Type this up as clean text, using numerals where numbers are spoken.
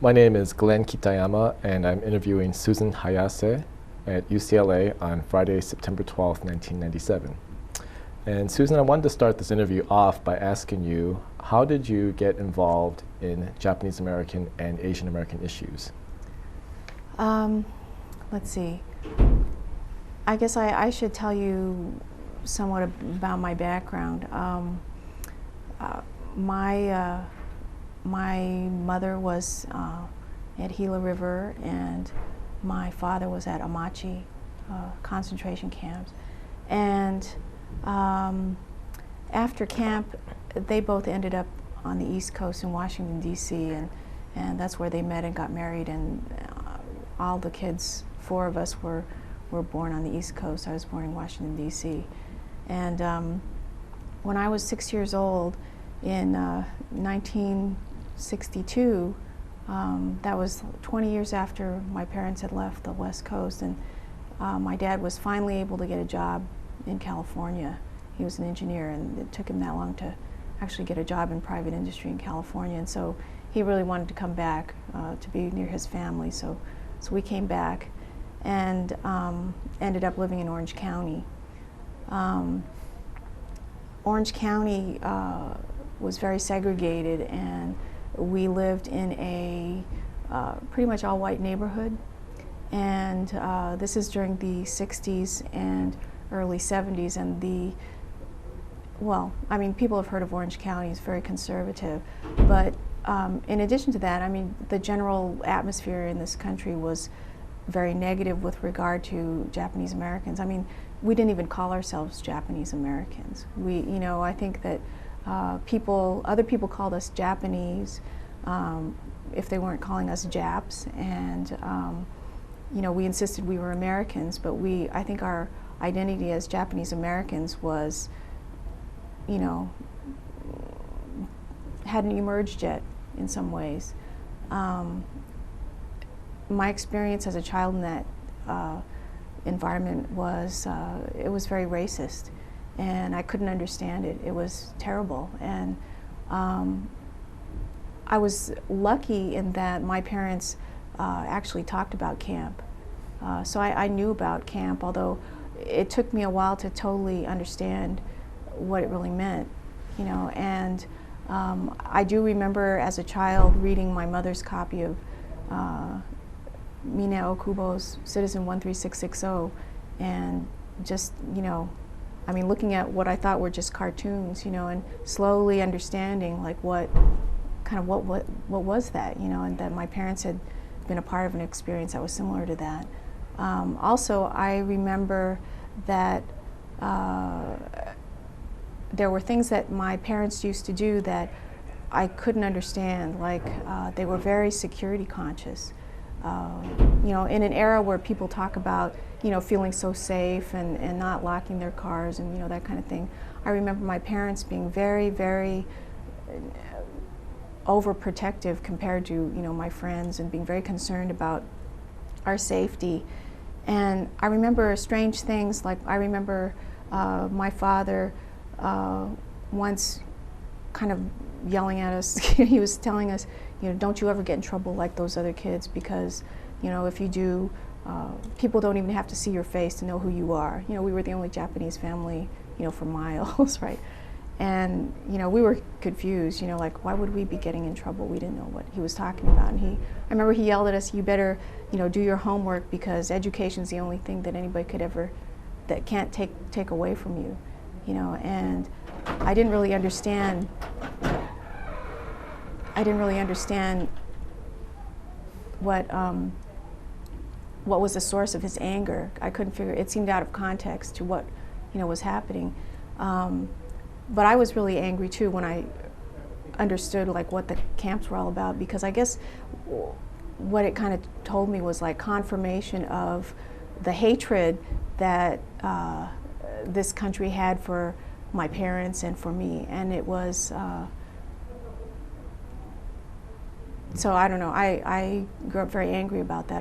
My name is Glen Kitayama, and I'm interviewing Susan Hayase at UCLA on Friday, September 12th, 1997. And Susan, I wanted to start this interview off by asking you, how did you get involved in Japanese American and Asian American issues? Let's see. I guess I should tell you somewhat about my background. My mother was at Gila River, and my father was at Amachi concentration camps. And after camp, they both ended up on the East Coast in Washington, D.C., and that's where they met and got married. And all the kids, 4 of us, were born on the East Coast. I was born in Washington, D.C. And when I was 6 years old, in 1962, that was 20 years after my parents had left the West Coast, and my dad was finally able to get a job in California. He was an engineer, and it took him that long to actually get a job in private industry in California, and so he really wanted to come back to be near his family, so we came back and ended up living in Orange County. Orange County was very segregated, and we lived in a pretty much all-white neighborhood, and this is during the 60s and early 70s, and people have heard of Orange County. It's very conservative, but in addition to that, the general atmosphere in this country was very negative with regard to Japanese Americans. We didn't even call ourselves Japanese Americans. I think that other people called us Japanese if they weren't calling us Japs, and we insisted we were Americans, but I think our identity as Japanese Americans was, hadn't emerged yet in some ways. My experience as a child in that environment was, it was very racist, and I couldn't understand it. It was terrible, and I was lucky in that my parents actually talked about camp. So I knew about camp, although it took me a while to totally understand what it really meant, and I do remember as a child reading my mother's copy of Minao Okubo's Citizen 13660, and just, looking at what I thought were just cartoons, and slowly understanding like what was that, and that my parents had been a part of an experience that was similar to that. Also, I remember that there were things that my parents used to do that I couldn't understand, like they were very security conscious. In an era where people talk about, feeling so safe and not locking their cars and, that kind of thing, I remember my parents being very, very overprotective compared to, my friends, and being very concerned about our safety. And I remember strange things, like I remember my father once kind of yelling at us. He was telling us, don't you ever get in trouble like those other kids, because, if you do, people don't even have to see your face to know who you are. We were the only Japanese family, for miles, right? And, we were confused, like, why would we be getting in trouble? We didn't know what he was talking about. And I remember he yelled at us, you better, do your homework, because education's the only thing that anybody that can't take away from you, and I didn't really understand what was the source of his anger. I couldn't figure it. Seemed out of context to what was happening. But I was really angry too when I understood like what the camps were all about, because I guess what it kind of told me was like confirmation of the hatred that this country had for my parents and for me, and it was so I don't know, I grew up very angry about that.